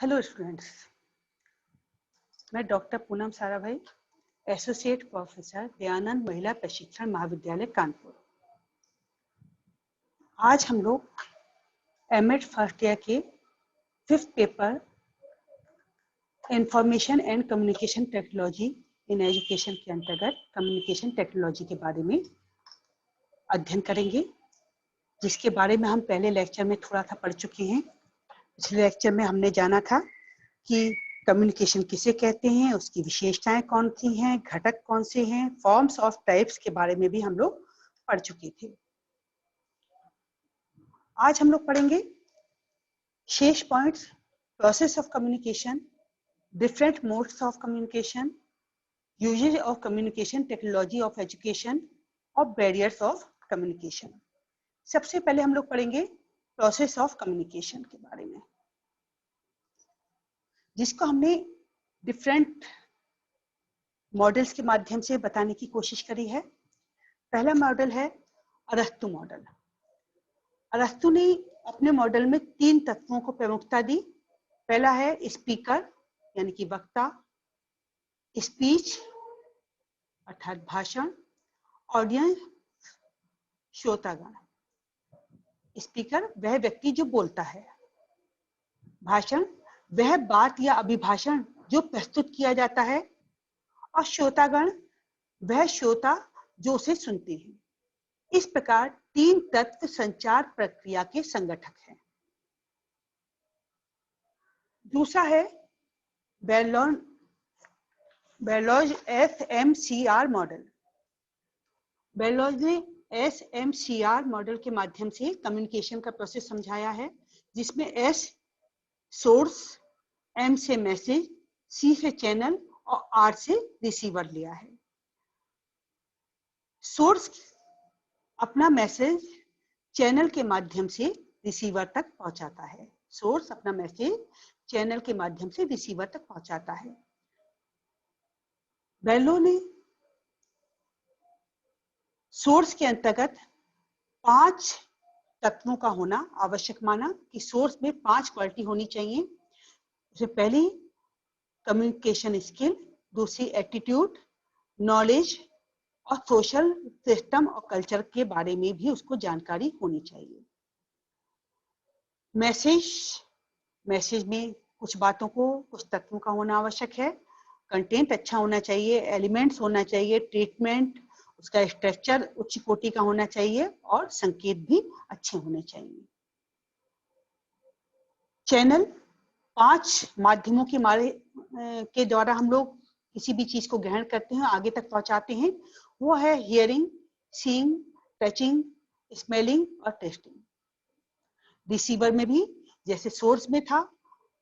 Hello students, मैं doctor Poonam Sarabhai, associate professor Dayanand महिला प्रशिक्षण महाविद्यालय कानपुर। आज हम लोग एमएड फर्स्ट ईयर के 5th paper information and communication technology in education के अंतर्गत कम्युनिकेशन टेक्नोलॉजी के बारे में अध्ययन करेंगे, जिसके बारे में हम पहले लेक्चर में थोड़ा सा पढ़ चुके हैं। पिछले लेक्चर में हमने जाना था कि कम्युनिकेशन किसे कहते हैं, उसकी विशेषताएं कौन सी हैं, घटक कौन से हैं, फॉर्म्स ऑफ टाइप्स के बारे में भी हम लोग पढ़ चुके थे। आज हम लोग पढ़ेंगे शेष points, process of communication, different modes of communication, uses of communication technology of education और बैरियर्स ऑफ कम्युनिकेशन। सबसे पहले हम लोग पढ़ेंगे प्रोसेस ऑफ कम्युनिकेशन के बारे में, जिसको हमने डिफरेंट मॉडल्स के माध्यम से बताने की कोशिश करी है। पहला मॉडल है अरस्तु मॉडल। अरस्तु ने अपने मॉडल में 3 तत्वों को प्रमुखता दी। पहला है स्पीकर यानी कि वक्ता, स्पीच अर्थात भाषण, ऑडियंस श्रोतागण। स्पीकर वह व्यक्ति जो बोलता है, भाषण वह बात या अभिभाषण जो प्रस्तुत किया जाता है, और श्रोतागण वह श्रोता जो उसे सुनते हैं। इस प्रकार 3 तत्व संचार प्रक्रिया के संगठक हैं। दूसरा है बेरलॉज SMCR मॉडल। बेरलॉज ने SMCR मॉडल के माध्यम से कम्युनिकेशन का प्रोसेस समझाया है, जिसमें S सोर्स, M से मैसेज, C से चैनल और R से रिसीवर लिया है। सोर्स अपना मैसेज चैनल के माध्यम से रिसीवर तक पहुंचाता है। सोर्स अपना मैसेज चैनल के माध्यम से रिसीवर तक पहुंचाता है। बेरलॉज ने सोर्स के अंतर्गत 5 तत्वों का होना आवश्यक माना कि सोर्स में 5 क्वालिटी होनी चाहिए। उसमें पहली कम्युनिकेशन स्किल, दूसरी एटीट्यूड, नॉलेज और सोशल सिस्टम और कल्चर के बारे में भी उसको जानकारी होनी चाहिए। मैसेज में कुछ बातों को, कुछ तत्वों का होना आवश्यक है। कंटेंट अच्छा होना चाहिए, एलिमेंट्स होना चाहिए, ट्रीटमेंट, उसका स्ट्रक्चर उच्च कोटि का होना चाहिए और संकेत भी अच्छे होने चाहिए। चैनल 5 माध्यमों के द्वारा हम लोग किसी भी चीज को ग्रहण करते हैं, आगे तक पहुंचाते हैं। वो है हियरिंग, सीइंग, टचिंग, स्मेलिंग और टेस्टिंग। रिसीवर में भी जैसे सोर्स में था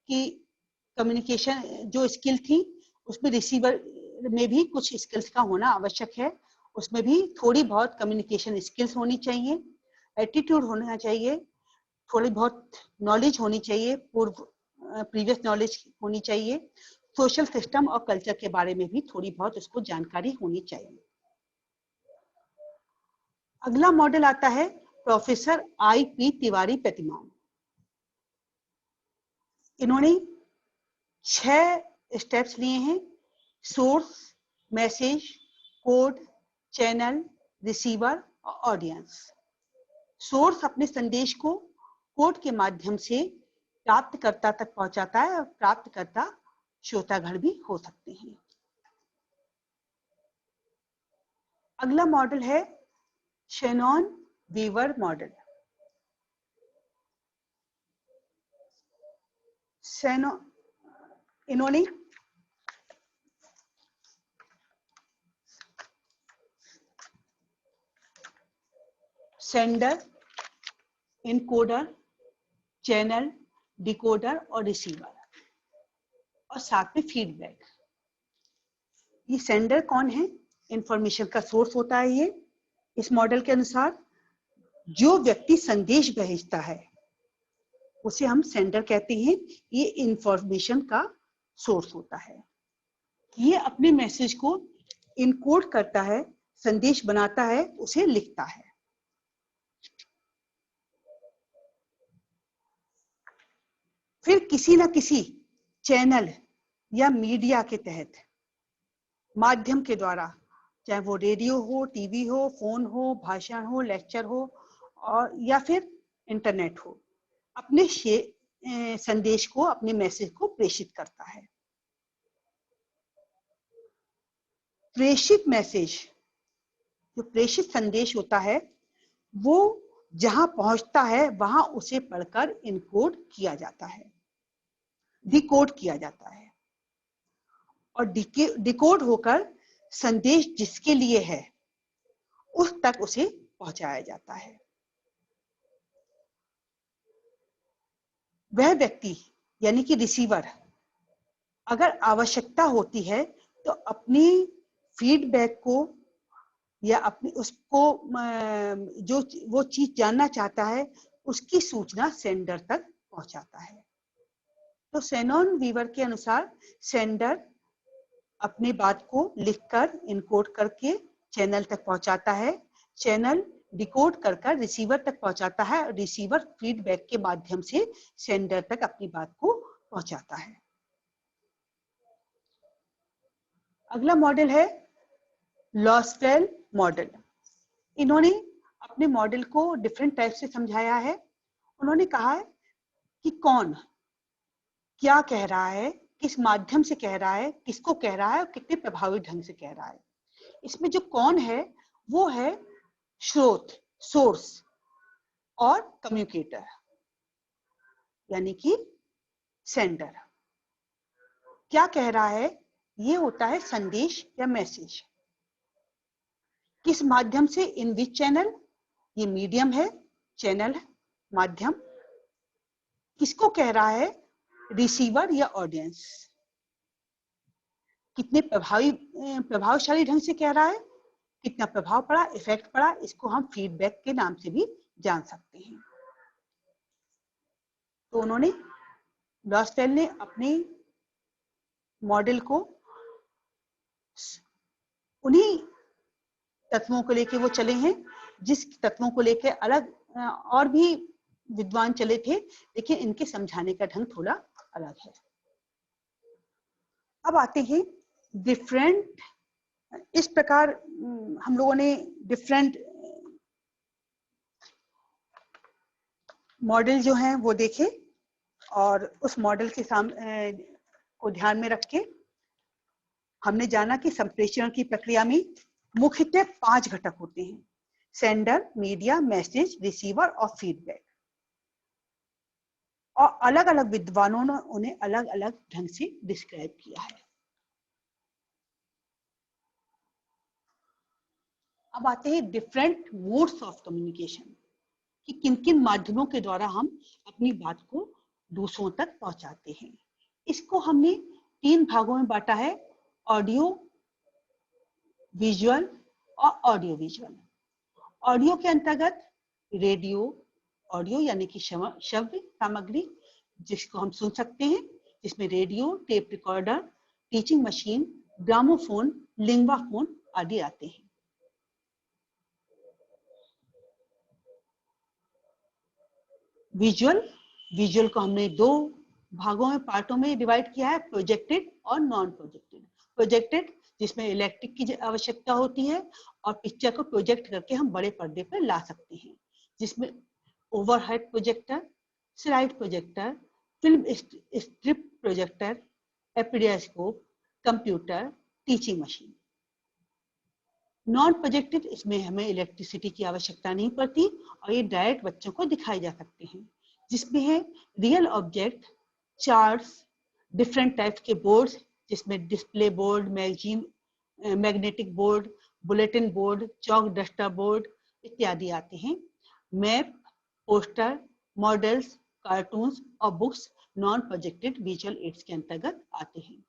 कि कम्युनिकेशन जो स्किल थी, उसमें रिसीवर में भी कुछ स्किल्स का होना आवश्यक है। उसमें भी थोड़ी बहुत कम्युनिकेशन स्किल्स होनी चाहिए, एटीट्यूड होना चाहिए, थोड़ी बहुत नॉलेज होनी चाहिए, प्रीवियस नॉलेज होनी चाहिए, सोशल सिस्टम और कल्चर के बारे में भी थोड़ी बहुत उसको जानकारी होनी चाहिए। अगला मॉडल आता है प्रोफेसर IP तिवारी प्रतिमान। इन्होंने 6 स्टेप्स लिए हैं: source, message, code, channel, receiver और ऑडियंस। सोर्स अपने संदेश को कोड के माध्यम से प्राप्तकर्ता तक पहुंचाता है, और प्राप्तकर्ता श्रोतागण भी हो सकते हैं। अगला मॉडल है शेनॉन वीवर मॉडल। इन्होंने सेंडर, इनकोडर, चैनल, डिकोडर और रिसीवर, और साथ में फीडबैक। ये सेंडर कौन है? इंफॉर्मेशन का सोर्स होता है ये। इस मॉडल के अनुसार जो व्यक्ति संदेश भेजता है उसे हम सेंडर कहते हैं। ये इंफॉर्मेशन का सोर्स होता है। ये अपने मैसेज को इनकोड करता है, संदेश बनाता है, उसे लिखता है। फिर किसी ना किसी चैनल या मीडिया के तहत माध्यम के द्वारा, चाहे वो रेडियो हो, टीवी हो, फोन हो, भाषण हो, लेक्चर हो और या फिर इंटरनेट हो, अपने संदेश को, अपने मैसेज को प्रेषित करता है। प्रेषित मैसेज, जो प्रेषित संदेश होता है, वो जहां पहुंचता है वहां उसे पढ़कर इनकोड किया जाता है, डिकोड किया जाता है और डिकोड होकर संदेश जिसके लिए है उस तक उसे पहुंचाया जाता है। वह व्यक्ति यानी कि रिसीवर अगर आवश्यकता होती है तो अपनी फीडबैक को या अपनी उसको जो वो चीज जानना चाहता है उसकी सूचना सेंडर तक पहुंचाता है। तो शेनॉन वीवर के अनुसार सेंडर अपनी बात को लिखकर इनकोड करके चैनल तक पहुंचाता है, चैनल डिकोड कर रिसीवर तक पहुंचाता है और रिसीवर फीडबैक के माध्यम से सेंडर तक अपनी बात को पहुंचाता है। अगला मॉडल है लॉस्वेल मॉडल। इन्होंने अपने मॉडल को डिफरेंट टाइप से समझाया है। उन्होंने कहा है कि कौन क्या कह रहा है, किस माध्यम से कह रहा है, किसको कह रहा है और कितने प्रभावी ढंग से कह रहा है। इसमें जो कौन है वो है स्रोत, सोर्स और कम्युनिकेटर यानी कि सेंडर। क्या कह रहा है ये होता है संदेश या मैसेज। किस माध्यम से, इन विच चैनल, ये मीडियम है, चैनल है, माध्यम। किसको कह रहा है, रिसीवर या ऑडियंस। कितने प्रभावशाली ढंग से कह रहा है, कितना प्रभाव पड़ा, इफेक्ट पड़ा, इसको हम फीडबैक के नाम से भी जान सकते हैं। तो उन्होंने, लॉस्वेल ने अपने मॉडल को उन्हीं तत्वों को लेके वो चले हैं जिस तत्वों को लेके अलग और भी विद्वान चले थे, लेकिन इनके समझाने का ढंग थोड़ा अलग है। अब आते हैं डिफरेंट, इस प्रकार हम लोगों ने डिफरेंट मॉडल जो हैं वो देखे और उस मॉडल के सामने को ध्यान में रख के हमने जाना कि संप्रेषण की प्रक्रिया में मुख्यतः 5 घटक होते हैं: सेंडर, मीडिया, मैसेज, रिसीवर और फीडबैक। और अलग अलग विद्वानों ने उन्हें अलग अलग ढंग से डिस्क्राइब किया है। अब आते हैं डिफरेंट मोड्स ऑफ कम्युनिकेशन, कि किन किन माध्यमों के द्वारा हम अपनी बात को दूसरों तक पहुंचाते हैं। इसको हमने 3 भागों में बांटा है: ऑडियो, विजुअल और ऑडियो विजुअल। ऑडियो के अंतर्गत रेडियो, ऑडियो यानी कि श्रव्य सामग्री जिसको हम सुन सकते हैं, जिसमें radio, tape recorder, teaching machine, gramophone, lingua phone आदि आते हैं। विजुअल, विजुअल को हमने 2 भागों में, पार्टों में डिवाइड किया है: प्रोजेक्टेड और नॉन प्रोजेक्टेड। प्रोजेक्टेड जिसमें इलेक्ट्रिक की आवश्यकता होती है और पिक्चर को प्रोजेक्ट करके हम बड़े पर्दे पर ला सकते हैं, जिसमें overhead projector, slide projector, film strip projector, epidiascope, computer, teaching machine. Non projected, इसमें हमें इलेक्ट्रिसिटी की आवश्यकता नहीं पड़ती और ये डायरेक्ट बच्चों को दिखाए जा सकते हैं, जिसमें है real object, charts, different types के बोर्ड्स जिसमें display board, magnetic board, bulletin board, chalk duster board इत्यादि आते हैं। मैप, पोस्टर, मॉडल्स, कार्टून्स और books non projected visual aids के अंतर्गत आते हैं।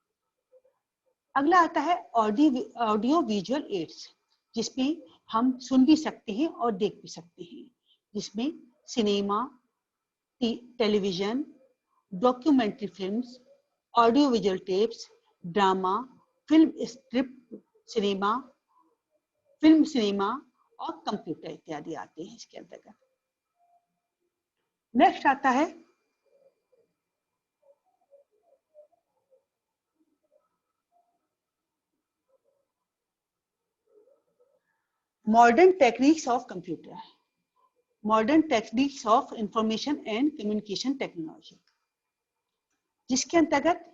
अगला आता है ऑडियो विजुअल एड्स, जिसमें हम सुन भी सकते हैं और देख भी सकते हैं, जिसमें cinema, television, documentary films, audio visual tapes, drama, film strip cinema, film cinema और कंप्यूटर इत्यादि आते हैं इसके अंतर्गत। नेक्स्ट आता है modern techniques of computer, modern techniques of information and communication technology, जिसके अंतर्गत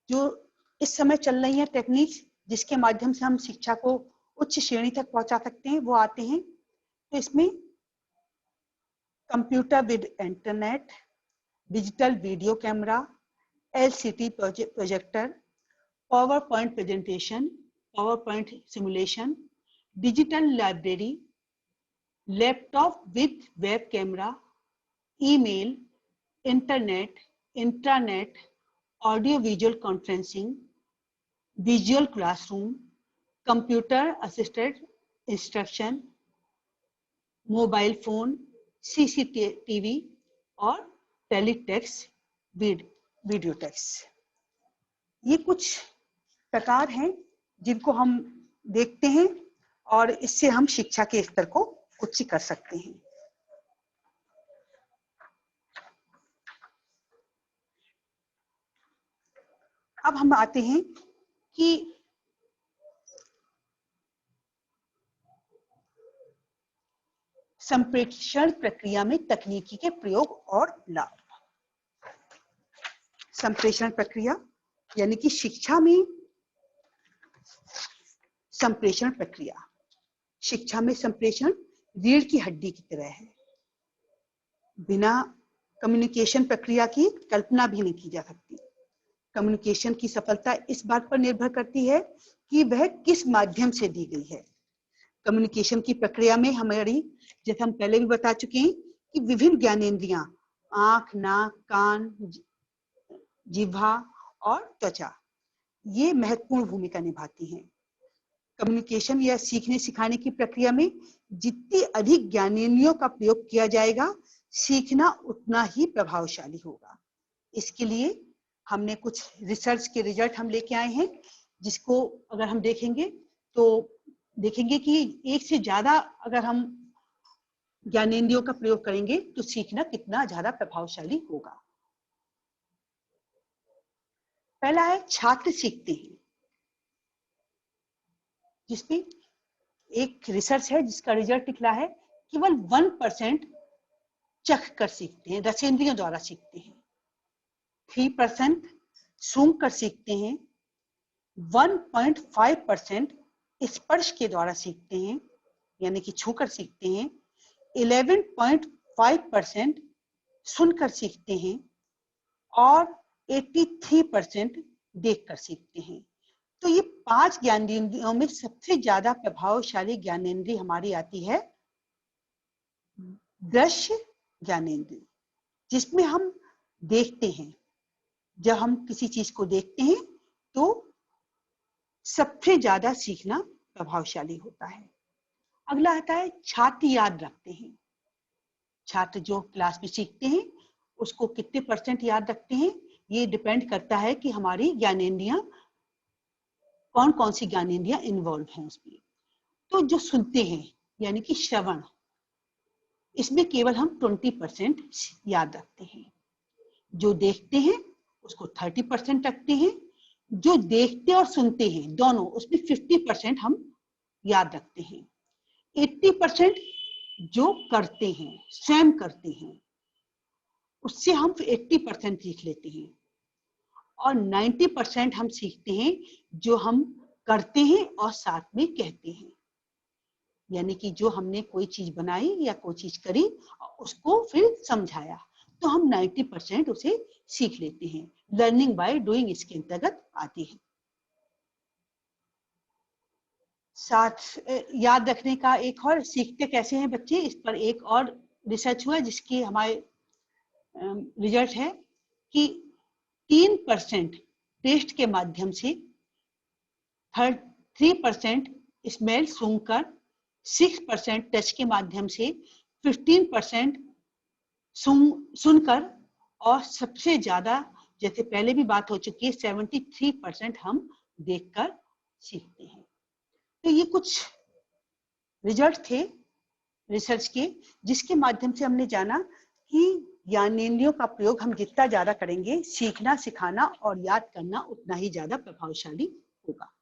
जो इस समय चल रही है टेक्निक्स जिसके माध्यम से हम शिक्षा को उच्च श्रेणी तक पहुंचा सकते हैं वो आते हैं। तो इसमें computer with internet, digital video camera, LCD projector, power point presentation, power point simulation, digital library, laptop with web camera, email, internet, intranet, audio visual conferencing, visual classroom, computer assisted instruction, mobile phone, CCTV और टेलीटेक्स्ट, video text. ये कुछ प्रकार हैं जिनको हम देखते हैं और इससे हम शिक्षा के स्तर को उच्च कर सकते हैं। अब हम आते हैं कि संप्रेषण प्रक्रिया में तकनीकी के प्रयोग और लाभ। संप्रेषण प्रक्रिया यानी कि शिक्षा में संप्रेषण प्रक्रिया, शिक्षा में संप्रेषण रीढ़ की हड्डी की तरह है। बिना कम्युनिकेशन प्रक्रिया की कल्पना भी नहीं की जा सकती। कम्युनिकेशन की सफलता इस बात पर निर्भर करती है कि वह किस माध्यम से दी गई है। कम्युनिकेशन की प्रक्रिया में हमारी, जैसे हम पहले भी बता चुके हैं कि विभिन्न ज्ञानेंद्रियां, आंख, नाक, कान, जिह्वा और त्वचा, ये महत्वपूर्ण भूमिका निभाती हैं। कम्युनिकेशन या सीखने सिखाने की प्रक्रिया में जितनी अधिक ज्ञानेंद्रियों का प्रयोग किया जाएगा, सीखना उतना ही प्रभावशाली होगा। इसके लिए हमने कुछ रिसर्च के रिजल्ट हम लेके आए हैं, जिसको अगर हम देखेंगे तो देखेंगे कि एक से ज्यादा अगर हम ज्ञानेंद्रियों का प्रयोग करेंगे तो सीखना कितना ज्यादा प्रभावशाली होगा। पहला है छात्र सीखते हैं, जिसमें एक रिसर्च है जिसका रिजल्ट निकला है केवल 1% चख कर सीखते हैं, रसेंद्रियों द्वारा सीखते हैं। 3% सूंघ कर सीखते हैं, 1.5% स्पर्श के द्वारा सीखते हैं यानी कि छू कर सीखते हैं, 11.5% सुनकर सीखते हैं और 83% देखकर सीखते हैं। तो ये 5 ज्ञानेंद्रियों में सबसे ज्यादा प्रभावशाली ज्ञानेंद्रिय हमारी आती है दृश्य ज्ञानेंद्रिय, जिसमें हम देखते हैं। जब हम किसी चीज को देखते हैं तो सबसे ज्यादा सीखना प्रभावशाली होता है। अगला आता है छात्र याद रखते हैं। छात्र जो क्लास में सीखते हैं उसको कितने % याद रखते हैं, ये डिपेंड करता है कि हमारी ज्ञानेंद्रियां कौन कौन सी ज्ञानेंद्रियां इन्वॉल्व हैं उसमें। तो जो सुनते हैं यानी कि श्रवण, इसमें केवल हम 20% याद रखते हैं। जो देखते हैं उसको 30% रखते हैं। जो देखते और सुनते हैं दोनों, उसमें 50% हम याद रखते हैं। 80% जो करते हैं, स्वयं करते हैं, उससे हम 80% सीख लेते हैं। और 90% हम सीखते हैं जो हम करते हैं और साथ में कहते हैं। यानी कि जो हमने कोई चीज बनाई या कोई चीज करी उसको फिर समझाया, तो हम 90% उसे सीख लेते हैं। लर्निंग बाय डूइंग इसके अंतर्गत आती है। साथ याद रखने का एक और, सीखते कैसे हैं बच्चे, इस पर एक और रिसर्च हुआ जिसकी हमारे रिजल्ट है कि 3% टेस्ट के माध्यम से, 3% स्मेल सूंघकर, 6% टच के माध्यम से, 15% सुनकर और सबसे ज्यादा, जैसे पहले भी बात हो चुकी है, 73% हम देखकर सीखते हैं। तो ये कुछ रिजल्ट थे रिसर्च के, जिसके माध्यम से हमने जाना कि ज्ञानेंद्रियों का प्रयोग हम जितना ज्यादा करेंगे, सीखना, सिखाना और याद करना उतना ही ज्यादा प्रभावशाली होगा।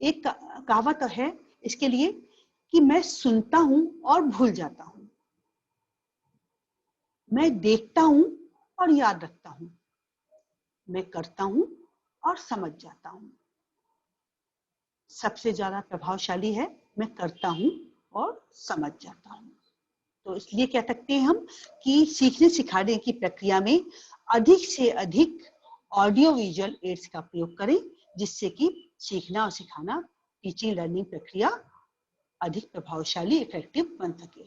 एक कहावत है, इसके लिए कि मैं सुनता हूं और भूल जाता हूं, मैं देखता हूं और याद रखता हूं, मैं करता हूं और समझ जाता हूं। सबसे ज्यादा प्रभावशाली है मैं करता हूं और समझ जाता हूं। तो इसलिए कह सकते हैं हम कि सीखने सिखाने की प्रक्रिया में अधिक से अधिक ऑडियो विजुअल एड्स का प्रयोग करें, जिससे कि सीखना और सिखाना, टीचिंग लर्निंग प्रक्रिया अधिक प्रभावशाली, इफेक्टिव बन सके।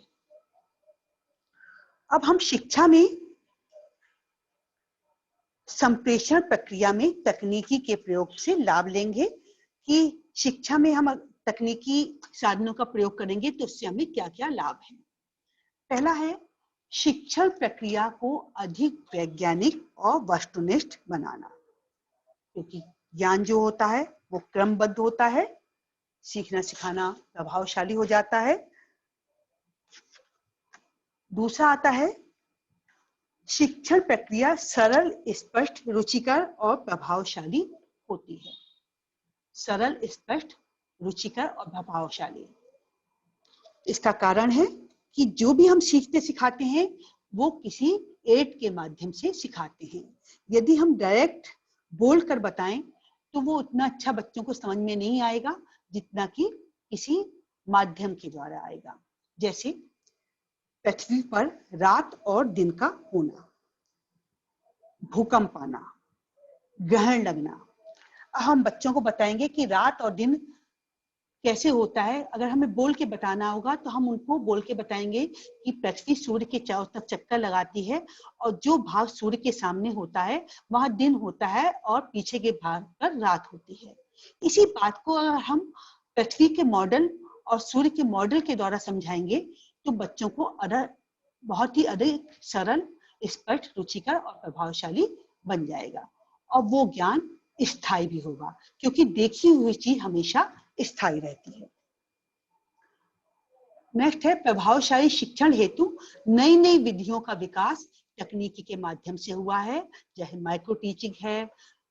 अब हम शिक्षा में संप्रेषण प्रक्रिया में तकनीकी के प्रयोग से लाभ लेंगे कि शिक्षा में हम तकनीकी साधनों का प्रयोग करेंगे तो उससे हमें क्या क्या लाभ है। पहला है शिक्षण प्रक्रिया को अधिक वैज्ञानिक और वस्तुनिष्ठ बनाना, क्योंकि ज्ञान जो होता है वो क्रमबद्ध होता है, सीखना सिखाना प्रभावशाली हो जाता है। दूसरा आता है शिक्षण प्रक्रिया सरल, स्पष्ट, रुचिकर और प्रभावशाली होती है। सरल, स्पष्ट, रुचिकर और प्रभावशाली। इसका कारण है कि जो भी हम सीखते सिखाते हैं वो किसी एड के माध्यम से सिखाते हैं। यदि हम डायरेक्ट बोल कर बताएं तो वो उतना अच्छा बच्चों को समझ में नहीं आएगा जितना कि किसी माध्यम के द्वारा आएगा। जैसे पृथ्वी पर रात और दिन का होना, भूकंप आना, ग्रहण लगना। हम बच्चों को बताएंगे कि रात और दिन कैसे होता है। अगर हमें बोल के बताना होगा तो हम उनको बोल के बताएंगे कि पृथ्वी सूर्य के चारों तरफ चक्कर लगाती है और जो भाग सूर्य के सामने होता है वहां दिन होता है और पीछे के भाग पर रात होती है। इसी बात को अगर हम पृथ्वी के मॉडल और सूर्य के मॉडल के द्वारा समझाएंगे तो बच्चों को बहुत ही अधिक सरल, स्पष्ट, रुचिकर और प्रभावशाली बन जाएगा और वो ज्ञान स्थायी भी होगा, क्योंकि देखी हुई चीज हमेशा स्थायी रहती है। नेक्स्ट है प्रभावशाली शिक्षण हेतु नई नई विधियों का विकास तकनीकी के माध्यम से हुआ है, जैसे माइक्रो टीचिंग है,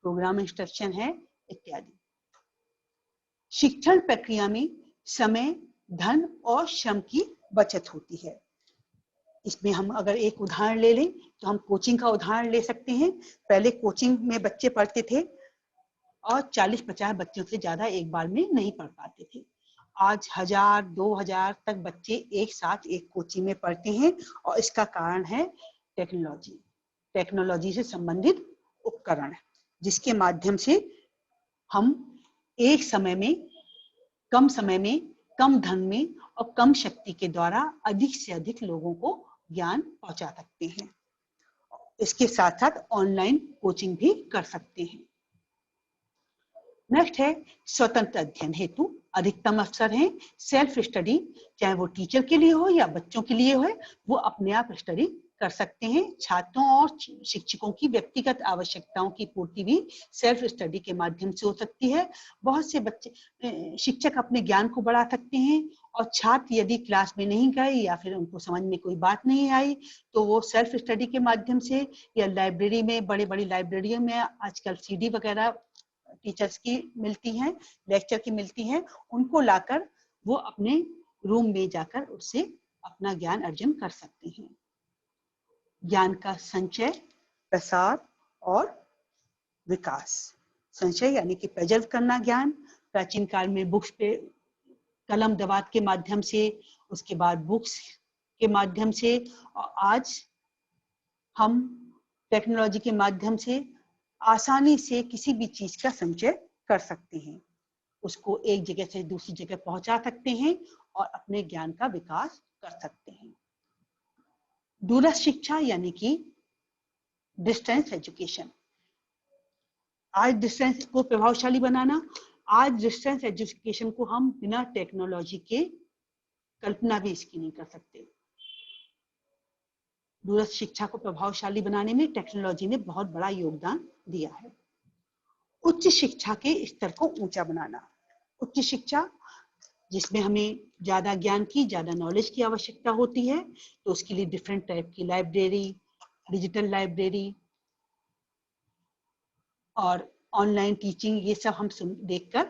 प्रोग्राम इंस्ट्रक्शन है इत्यादि। शिक्षण प्रक्रिया में समय, धन और श्रम की बचत होती है। इसमें हम अगर एक उदाहरण ले लें तो हम कोचिंग का उदाहरण ले सकते हैं। पहले कोचिंग में बच्चे पढ़ते थे और 40-50 बच्चों से ज्यादा एक बार में नहीं पढ़ पाते थे। आज 1000-2000 तक बच्चे एक साथ एक कोचिंग में पढ़ते हैं और इसका कारण है टेक्नोलॉजी। टेक्नोलॉजी से संबंधित उपकरण जिसके माध्यम से हम एक समय में, कम समय में, कम धन में और कम शक्ति के द्वारा अधिक से अधिक लोगों को ज्ञान पहुंचा सकते हैं। इसके साथ साथ ऑनलाइन कोचिंग भी कर सकते हैं। नेक्स्ट है स्वतंत्र अध्ययन हेतु अधिकतम अवसर है। सेल्फ स्टडी, चाहे वो टीचर के लिए हो या बच्चों के लिए हो, वो अपने आप स्टडी कर सकते हैं। छात्रों और शिक्षकों की व्यक्तिगत आवश्यकताओं की पूर्ति भी सेल्फ स्टडी के माध्यम से हो सकती है। बहुत से बच्चे, शिक्षक अपने ज्ञान को बढ़ा सकते हैं और छात्र यदि क्लास में नहीं गए या फिर उनको समझ में कोई बात नहीं आई तो वो सेल्फ स्टडी के माध्यम से या लाइब्रेरी में, बड़ी बड़ी लाइब्रेरियों में आजकल CD वगैरह टीचर्स की मिलती हैं, लेक्चर की मिलती हैं, उनको लाकर वो अपने रूम में जाकर उससे अपना ज्ञान अर्जन कर सकते हैं। ज्ञान का संचय, प्रसार और विकास। संचय यानी कि प्रिजर्व करना ज्ञान। प्राचीन काल में बुक्स पे कलम दवात के माध्यम से, उसके बाद बुक्स के माध्यम से, और आज हम टेक्नोलॉजी के माध्यम से आसानी से किसी भी चीज का संचय कर सकते हैं, उसको एक जगह से दूसरी जगह पहुंचा सकते हैं और अपने ज्ञान का विकास कर सकते हैं। दूरस्थ शिक्षा यानी कि डिस्टेंस एजुकेशन। आज डिस्टेंस को प्रभावशाली बनाना, आज डिस्टेंस एजुकेशन को हम बिना टेक्नोलॉजी के कल्पना भी इसकी नहीं कर सकते। दूरस्थ शिक्षा को प्रभावशाली बनाने में टेक्नोलॉजी ने बहुत बड़ा योगदान दिया है। उच्च शिक्षा के स्तर को ऊंचा बनाना। उच्च शिक्षा जिसमें हमें ज्यादा ज्ञान की, ज्यादा नॉलेज की आवश्यकता होती है, तो उसके लिए डिफरेंट टाइप की लाइब्रेरी, डिजिटल लाइब्रेरी और ऑनलाइन टीचिंग, ये सब हम देखकर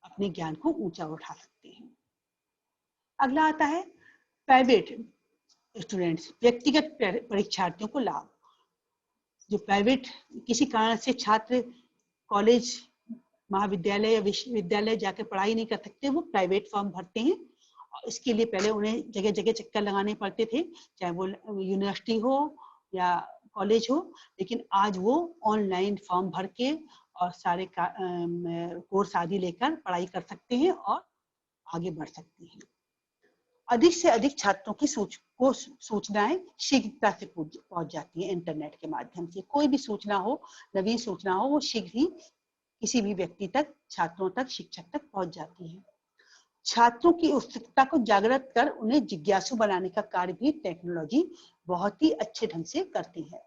अपने ज्ञान को ऊंचा उठा सकते हैं। अगला आता है प्राइवेट स्टूडेंट्स, व्यक्तिगत परीक्षार्थियों को लाभ। जो प्राइवेट किसी कारण से छात्र कॉलेज, महाविद्यालय या विश्वविद्यालय जाकर पढ़ाई नहीं कर सकते, वो प्राइवेट फॉर्म भरते हैं। और इसके लिए पहले उन्हें जगह जगह चक्कर लगाने पड़ते थे, चाहे वो यूनिवर्सिटी हो या कॉलेज हो, लेकिन आज वो ऑनलाइन फॉर्म भर के और सारे कोर्स आदि लेकर पढ़ाई कर सकते हैं और आगे बढ़ सकते हैं। अधिक से अधिक छात्रों की सूचनाएं शीघ्रता से पहुंच जाती है इंटरनेट के माध्यम से। कोई भी सूचना हो, नवीन सूचना हो, वो शीघ्र ही किसी भी व्यक्ति तक, छात्रों तक, शिक्षक तक पहुंच जाती है। छात्रों की उत्सुकता को जागृत कर उन्हें जिज्ञासु बनाने का कार्य भी टेक्नोलॉजी बहुत ही अच्छे ढंग से करती है।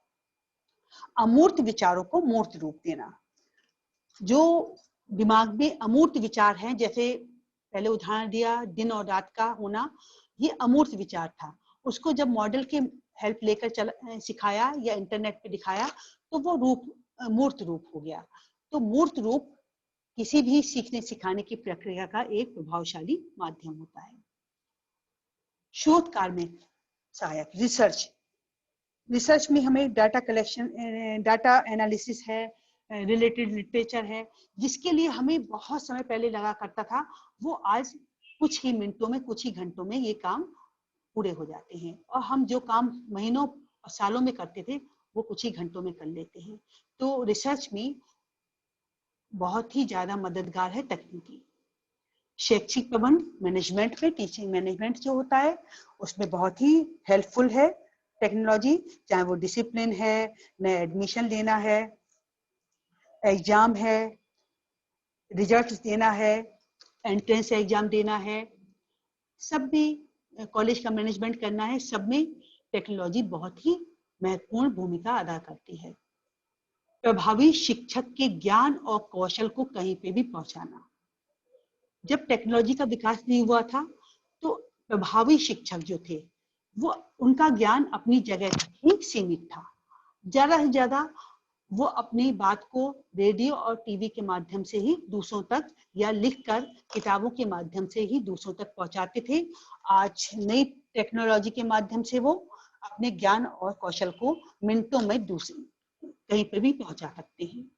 अमूर्त विचारों को मूर्त रूप देना। जो दिमाग में अमूर्त विचार हैं, जैसे पहले उदाहरण दिया दिन और रात का होना, ये अमूर्त विचार था। उसको जब मॉडल के हेल्प लेकर सिखाया या इंटरनेट पे दिखाया तो वो मूर्त रूप हो गया। तो मूर्त रूप किसी भी सीखने सिखाने की प्रक्रिया का एक प्रभावशाली माध्यम होता है। शोध कार्य में सहायक रिसर्च में हमें डाटा कलेक्शन, डाटा एनालिसिस है, रिलेटेड लिटरेचर है, जिसके लिए हमें बहुत समय पहले लगा करता था, वो आज कुछ ही मिनटों में, कुछ ही घंटों में ये काम पूरे हो जाते हैं। और हम जो काम महीनों और सालों में करते थे, वो कुछ ही घंटों में कर लेते हैं। तो रिसर्च में बहुत ही ज्यादा मददगार है तकनीकी। शैक्षिक प्रबंध मैनेजमेंट में, टीचिंग मैनेजमेंट जो होता है, उसमें बहुत ही हेल्पफुल है टेक्नोलॉजी। चाहे वो डिसिप्लिन है, नए एडमिशन लेना है, एग्जाम है, रिजल्ट देना है, एंट्रेंस एग्जाम देना है, सब भी कॉलेज का मैनेजमेंट करना है, सब में टेक्नोलॉजी बहुत ही महत्वपूर्ण भूमिका अदा करती है। प्रभावी शिक्षक के ज्ञान और कौशल को कहीं पे भी पहुंचाना। जब टेक्नोलॉजी का विकास नहीं हुआ था, तो प्रभावी शिक्षक जो थे, वो उनका ज्ञान अपनी जगह तक ही सीमित था। ज्यादा से ज्यादा वो अपनी बात को रेडियो और टीवी के माध्यम से ही दूसरों तक, या लिखकर किताबों के माध्यम से ही दूसरों तक पहुंचाते थे। आज नई टेक्नोलॉजी के माध्यम से वो अपने ज्ञान और कौशल को मिनटों में दूसरे कहीं पर भी पहुंचा सकते हैं।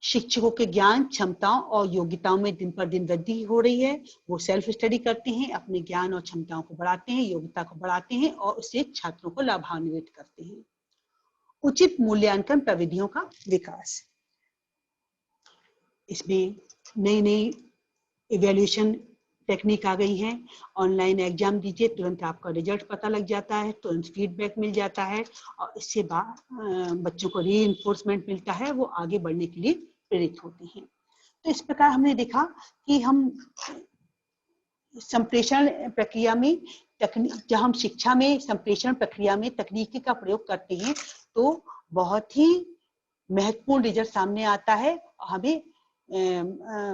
शिक्षकों के ज्ञान, क्षमताओं और योग्यताओं में दिन पर दिन वृद्धि हो रही है। वो सेल्फ स्टडी करते हैं, अपने ज्ञान और क्षमताओं को बढ़ाते हैं, योग्यता को बढ़ाते हैं और उससे छात्रों को लाभान्वित करते हैं। उचित मूल्यांकन प्रविधियों का विकास। इसमें नई नई इवैल्यूएशन टेक्निक आ गई है। ऑनलाइन एग्जाम दीजिए, तुरंत आपका रिजल्ट पता लग जाता है, तुरंत फीडबैक मिल जाता है और इससे बच्चों को रीइंफोर्समेंट मिलता है, वो आगे बढ़ने के लिए प्रेरित होते हैं। तो इस प्रकार हमने देखा कि हम संप्रेषण प्रक्रिया में जब हम शिक्षा में संप्रेषण प्रक्रिया में तकनीकी का प्रयोग करते हैं तो बहुत ही महत्वपूर्ण रिजल्ट सामने आता है और हमें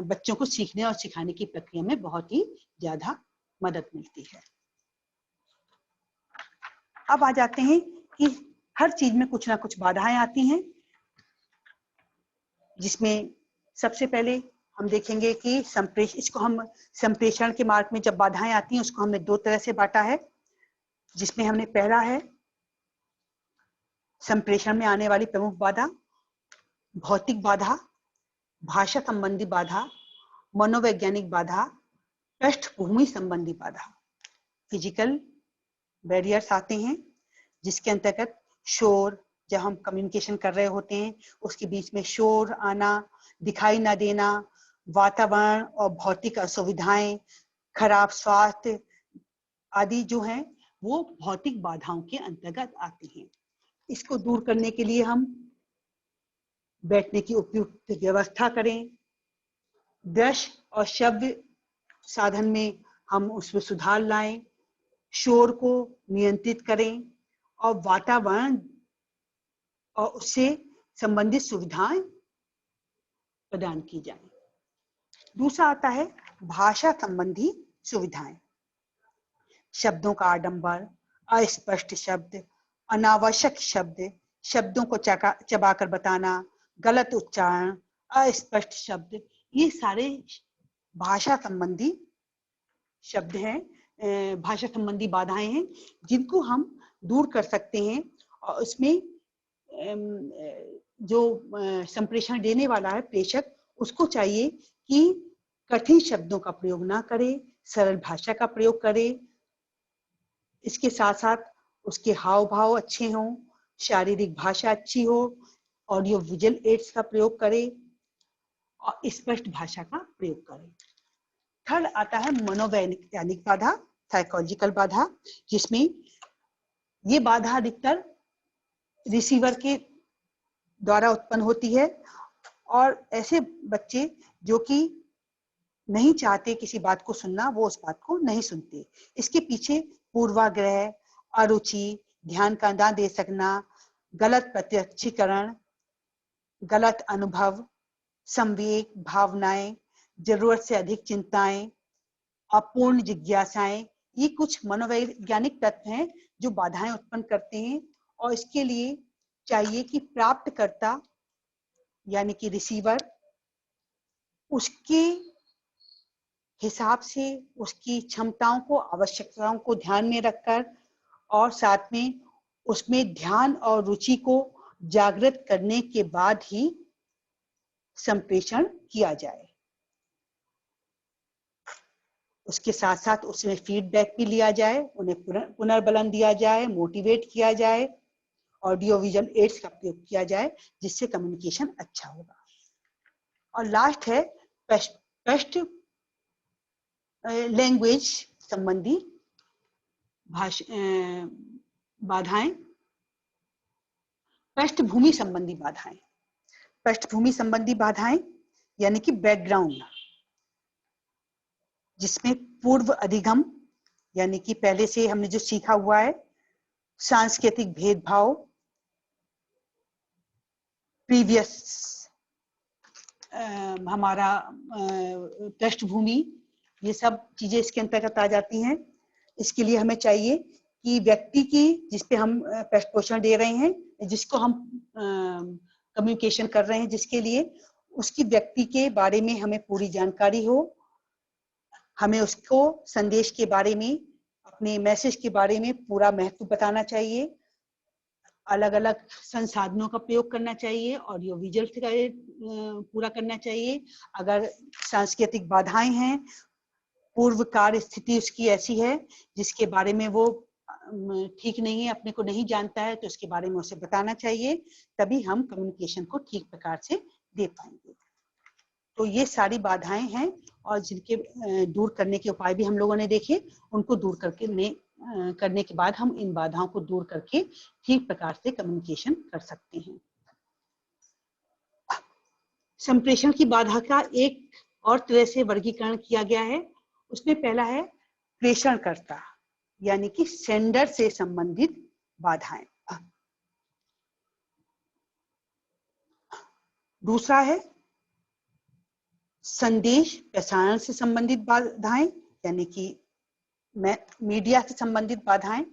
बच्चों को सीखने और सिखाने की प्रक्रिया में बहुत ही ज्यादा मदद मिलती है। अब आ जाते हैं कि हर चीज में कुछ ना कुछ बाधाएं आती हैं, जिसमें सबसे पहले हम देखेंगे कि इसको हम संप्रेषण के मार्ग में जब बाधाएं आती हैं उसको हमने दो तरह से बांटा है, जिसमें हमने पहला है संप्रेषण में आने वाली प्रमुख बाधा, भौतिक बाधा, भाषा संबंधी बाधा, मनोवैज्ञानिक बाधा, पृष्ठभूमि संबंधी बाधा। फिजिकल बैरियर्स आते हैं, जिसके अंतर्गत शोर, जब हम कम्युनिकेशन कर रहे होते हैं उसके बीच में शोर आना, दिखाई ना देना, वातावरण और भौतिक असुविधाएं, खराब स्वास्थ्य आदि जो हैं वो भौतिक बाधाओं के अंतर्गत आते हैं। इसको दूर करने के लिए हम बैठने की उपयुक्त व्यवस्था करें, दृश्य और शब्द साधन में हम उसमें सुधार लाएं, शोर को नियंत्रित करें और वातावरण और उससे संबंधित सुविधाएं प्रदान की जाएं। दूसरा आता है भाषा संबंधी सुविधाएं। शब्दों का आडंबर, अस्पष्ट शब्द, अनावश्यक शब्द, शब्दों को चबाकर बताना, गलत उच्चारण, अस्पष्ट शब्द, ये सारे भाषा संबंधी शब्द हैं, भाषा संबंधी बाधाएं हैं जिनको हम दूर कर सकते हैं। और उसमें जो संप्रेषण देने वाला है प्रेषक, उसको चाहिए कि कठिन शब्दों का प्रयोग ना करे, सरल भाषा का प्रयोग करे। इसके साथ साथ उसके हाव भाव अच्छे हों, शारीरिक भाषा अच्छी हो, ऑडियो विजुअल एड्स का प्रयोग करे और स्पष्ट भाषा का प्रयोग करे। थर्ड आता है मनोवैज्ञानिक बाधा, साइकोलॉजिकल बाधा, जिसमें ये बाधा अधिकतर रिसीवर के द्वारा उत्पन्न होती है और ऐसे बच्चे जो कि नहीं चाहते किसी बात को सुनना, वो उस बात को नहीं सुनते। इसके पीछे पूर्वाग्रह, अरुचि, ध्यान का ना दे सकना, गलत प्रत्यक्षीकरण, गलत अनुभव, संवेग, भावनाएं, जरूरत से अधिक चिंताएं, अपूर्ण जिज्ञासाएं, ये कुछ मनोवैज्ञानिक तत्व हैं जो बाधाएं उत्पन्न करते हैं। और इसके लिए चाहिए कि प्राप्तकर्ता यानी कि रिसीवर उसके हिसाब से उसकी क्षमताओं को, आवश्यकताओं को ध्यान में रखकर और साथ में उसमें ध्यान और रुचि को जागृत करने के बाद ही संप्रेषण किया जाए। उसके साथ साथ उसमें फीडबैक भी लिया जाए, उन्हें पुनर्बलन दिया जाए, मोटिवेट किया जाए, ऑडियो विजुअल एड्स का प्रयोग किया जाए, जिससे कम्युनिकेशन अच्छा होगा। और लास्ट है स्पष्ट लैंग्वेज संबंधी बाधाएं, पृष्ठभूमि संबंधी बाधाएं। पृष्ठभूमि संबंधी बाधाएं यानी कि बैकग्राउंड, जिसमें पूर्व अधिगम यानी कि पहले से हमने जो सीखा हुआ है, सांस्कृतिक भेदभाव, प्रीवियस हमारा पृष्ठभूमि, ये सब चीजें इसके अंतर्गत आ जाती हैं। इसके लिए हमें चाहिए कि व्यक्ति की जिस पे हम पृष्ठपोषण दे रहे हैं, जिसको हम कम्युनिकेशन कर रहे हैं, जिसके लिए उसकी व्यक्ति के बारे में हमें पूरी जानकारी हो। हमें उसको संदेश के बारे में, अपने मैसेज के बारे में पूरा महत्व बताना चाहिए। अलग अलग संसाधनों का प्रयोग करना चाहिए, ऑडियो विजुअल से पूरा करना चाहिए। अगर सांस्कृतिक बाधाएं हैं, पूर्व कार्य स्थिति उसकी ऐसी है जिसके बारे में वो ठीक नहीं है, अपने को नहीं जानता है, तो उसके बारे में उसे बताना चाहिए, तभी हम कम्युनिकेशन को ठीक प्रकार से दे पाएंगे। तो ये सारी बाधाएं हैं और जिनके दूर करने के उपाय भी हम लोगों ने देखे। उनको दूर करने के बाद हम इन बाधाओं को दूर करके ठीक प्रकार से कम्युनिकेशन कर सकते हैं। संप्रेषण की बाधा का एक और तरह से वर्गीकरण किया गया है। उसमें पहला है प्रेषणकर्ता यानी कि सेंडर से संबंधित बाधाएं। दूसरा है संदेश प्रसारण से संबंधित बाधाएं यानी कि मीडिया से संबंधित बाधाएं।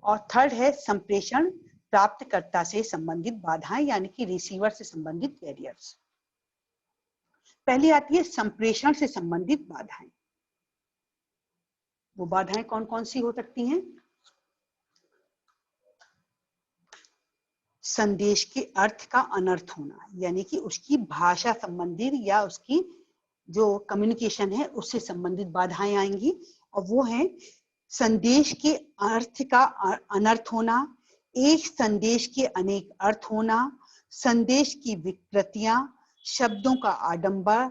और थर्ड है संप्रेषण प्राप्तकर्ता से संबंधित बाधाएं यानी कि रिसीवर से संबंधित बैरियर्स। पहली आती है संप्रेषण से संबंधित बाधाएं। वो बाधाएं कौन कौन सी हो सकती हैं? संदेश के अर्थ का अनर्थ होना, यानी कि उसकी भाषा संबंधित या उसकी जो कम्युनिकेशन है उससे संबंधित बाधाएं आएंगी। और वो है संदेश के अर्थ का अनर्थ होना, एक संदेश के अनेक अर्थ होना, संदेश की विकृतियां, शब्दों का आडंबर,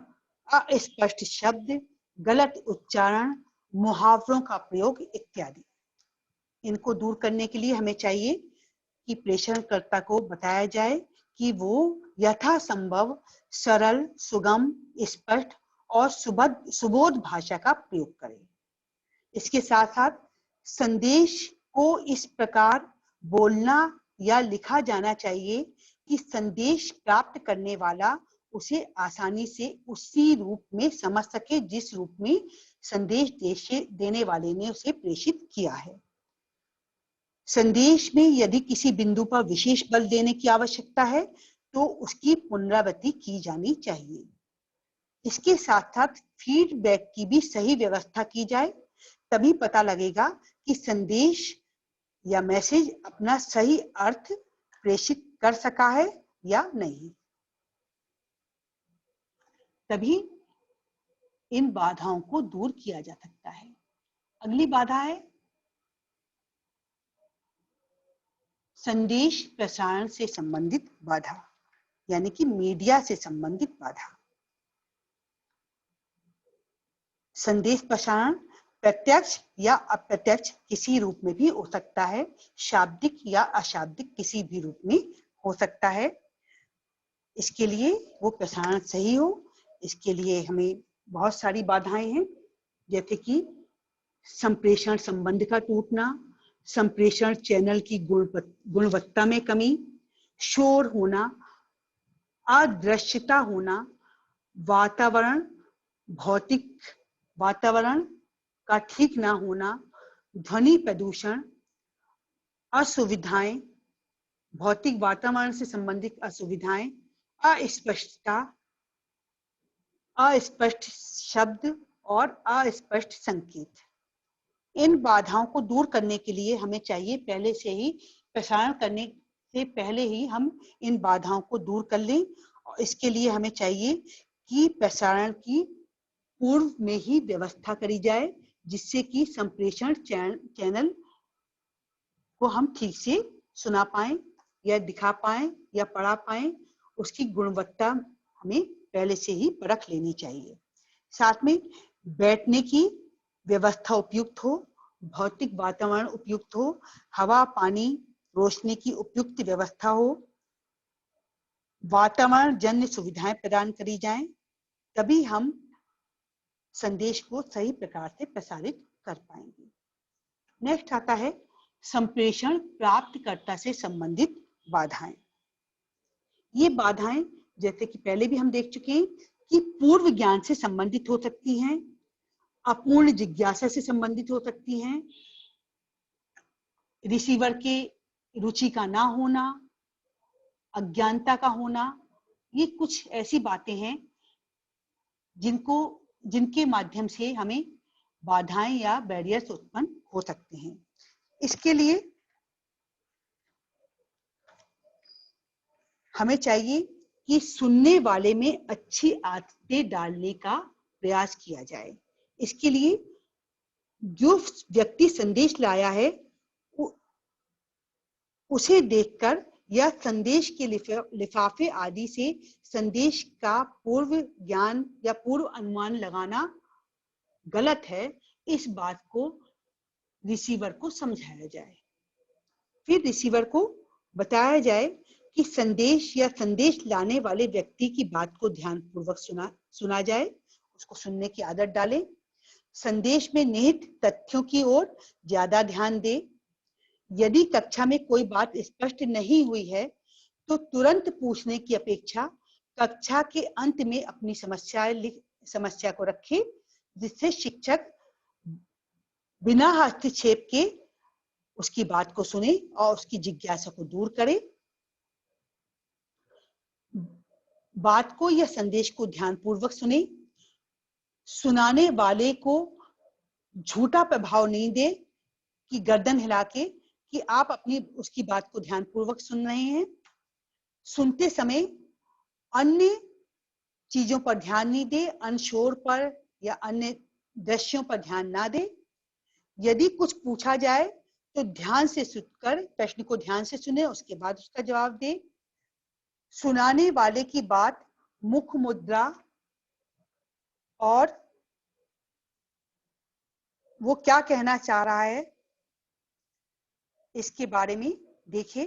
अस्पष्ट शब्द, गलत उच्चारण, मुहावरों का प्रयोग इत्यादि। इनको दूर करने के लिए हमें चाहिए कि प्रेषणकर्ता को बताया जाए कि वो यथासंभव सरल, सुगम, स्पष्ट और सुबोध भाषा का प्रयोग करे। इसके साथ साथ संदेश को इस प्रकार बोलना या लिखा जाना चाहिए कि संदेश प्राप्त करने वाला उसे आसानी से उसी रूप में समझ सके जिस रूप में संदेश देने वाले ने उसे प्रेषित किया है। संदेश में यदि किसी बिंदु पर विशेष बल देने की आवश्यकता है तो उसकी पुनरावृत्ति की जानी चाहिए। इसके साथ साथ फीडबैक की भी सही व्यवस्था की जाए, तभी पता लगेगा कि संदेश या मैसेज अपना सही अर्थ प्रेषित कर सका है या नहीं। तभी इन बाधाओं को दूर किया जा सकता है। अगली बाधा है संदेश प्रसारण से संबंधित बाधा, यानी कि मीडिया से संबंधित बाधा। संदेश प्रसारण प्रत्यक्ष या अप्रत्यक्ष किसी रूप में भी हो सकता है, शाब्दिक या अशाब्दिक किसी भी रूप में हो सकता है। इसके लिए वो प्रसारण सही हो, इसके लिए हमें बहुत सारी बाधाएं हैं, जैसे कि संप्रेषण संबंध का टूटना, संप्रेषण चैनल की गुणवत्ता में कमी, शोर होना, अदृश्यता होना, वातावरण भौतिक वातावरण का ठीक ना होना, ध्वनि प्रदूषण, असुविधाएं, भौतिक वातावरण से संबंधित असुविधाएं, अस्पष्टता, अस्पष्ट शब्द और अस्पष्ट संकेत। इन बाधाओं को दूर करने के लिए हमें चाहिए पहले से ही प्रसारण करने से पहले ही हम इन बाधाओं को दूर कर लें, और इसके लिए हमें चाहिए कि प्रसारण की पूर्व में ही व्यवस्था करी जाए, जिससे कि संप्रेषण चैनल को हम ठीक से सुना पाए या दिखा पाए या पढ़ा पाए। उसकी गुणवत्ता हमें पहले से ही परख लेनी चाहिए। साथ में बैठने की व्यवस्था उपयुक्त हो, भौतिक वातावरण उपयुक्त हो, हवा पानी रोशनी की उपयुक्त व्यवस्था हो, वातावरण जन्य सुविधाएं प्रदान करी जाएं, तभी हम संदेश को सही प्रकार से प्रसारित कर पाएंगे। नेक्स्ट आता है संप्रेषण प्राप्तकर्ता से संबंधित बाधाएं। ये बाधाएं जैसे कि पहले भी हम देख चुके हैं कि पूर्व ज्ञान से संबंधित हो सकती हैं, अपूर्ण जिज्ञासा से संबंधित हो सकती हैं, रिसीवर के रुचि का ना होना, अज्ञानता का होना। ये कुछ ऐसी बातें हैं जिनके माध्यम से हमें बाधाएं या बैरियर्स उत्पन्न हो सकते हैं। इसके लिए हमें चाहिए कि सुनने वाले में अच्छी आदतें डालने का प्रयास किया जाए। इसके लिए जो व्यक्ति संदेश लाया है उसे देखकर या संदेश के लिफाफे आदि से संदेश का पूर्व ज्ञान या पूर्व अनुमान लगाना गलत है, इस बात को रिसीवर को समझाया जाए। फिर रिसीवर को बताया जाए कि संदेश या संदेश लाने वाले व्यक्ति की बात को ध्यानपूर्वक सुना जाए, उसको सुनने की आदत डालें। संदेश में निहित तथ्यों की ओर ज्यादा ध्यान दें। यदि कक्षा में कोई बात स्पष्ट नहीं हुई है तो तुरंत पूछने की अपेक्षा कक्षा के अंत में अपनी समस्या को रखें, जिससे शिक्षक बिना हस्तक्षेप के उसकी बात को सुने और उसकी जिज्ञासा को दूर करे। बात को या संदेश को ध्यानपूर्वक सुने। सुनाने वाले को झूठा प्रभाव नहीं दे कि गर्दन हिला के कि आप अपनी उसकी बात को ध्यानपूर्वक सुन रहे हैं। सुनते समय अन्य चीजों पर ध्यान नहीं दे, अन्य शोर पर या अन्य दृश्यों पर ध्यान ना दे। यदि कुछ पूछा जाए तो ध्यान से सुनकर प्रश्न को ध्यान से सुने, उसके बाद उसका जवाब दे। सुनाने वाले की बात मुख मुद्रा और वो क्या कहना चाह रहा है इसके बारे में देखें,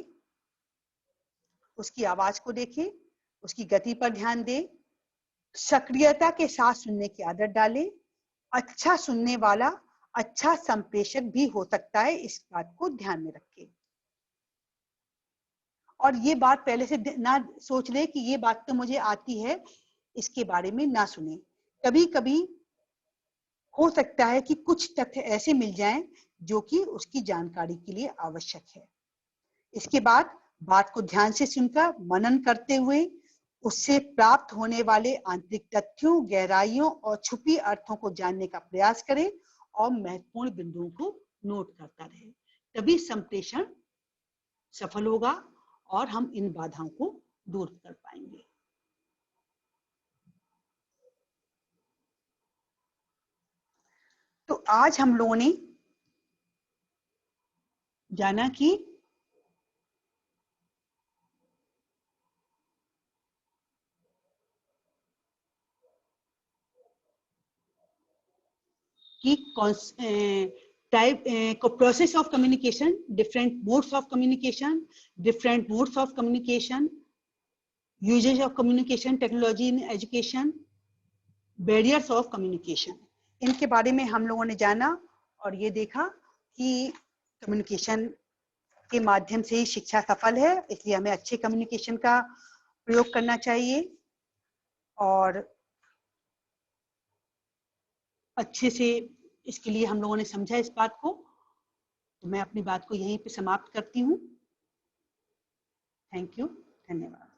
उसकी आवाज को देखें, उसकी गति पर ध्यान दे, सक्रियता के साथ सुनने की आदत डाले। अच्छा सुनने वाला अच्छा संप्रेषक भी हो सकता है, इस बात को ध्यान में रखें। और ये बात पहले से ना सोच ले कि ये बात तो मुझे आती है, इसके बारे में ना सुने। कभी कभी हो सकता है कि कुछ तथ्य ऐसे मिल जाएं जो कि उसकी जानकारी के लिए आवश्यक है। इसके बाद बात को ध्यान से सुनकर मनन करते हुए उससे प्राप्त होने वाले आंतरिक तथ्यों, गहराइयों और छुपी अर्थों को जानने का प्रयास करे और महत्वपूर्ण बिंदुओं को नोट करता रहे, तभी संप्रेषण सफल होगा और हम इन बाधाओं को दूर कर पाएंगे। तो आज हम लोगों ने जाना कि type process of communication, different modes of communication, uses of communication technology in education, barriers of communication, इनके बारे में हम लोगों ने जाना और ये देखा कि कम्युनिकेशन के माध्यम से ही शिक्षा सफल है, इसलिए हमें अच्छे कम्युनिकेशन का प्रयोग करना चाहिए और अच्छे से इसके लिए हम लोगों ने समझा इस बात को। तो मैं अपनी बात को यहीं पे समाप्त करती हूँ। थैंक यू, धन्यवाद।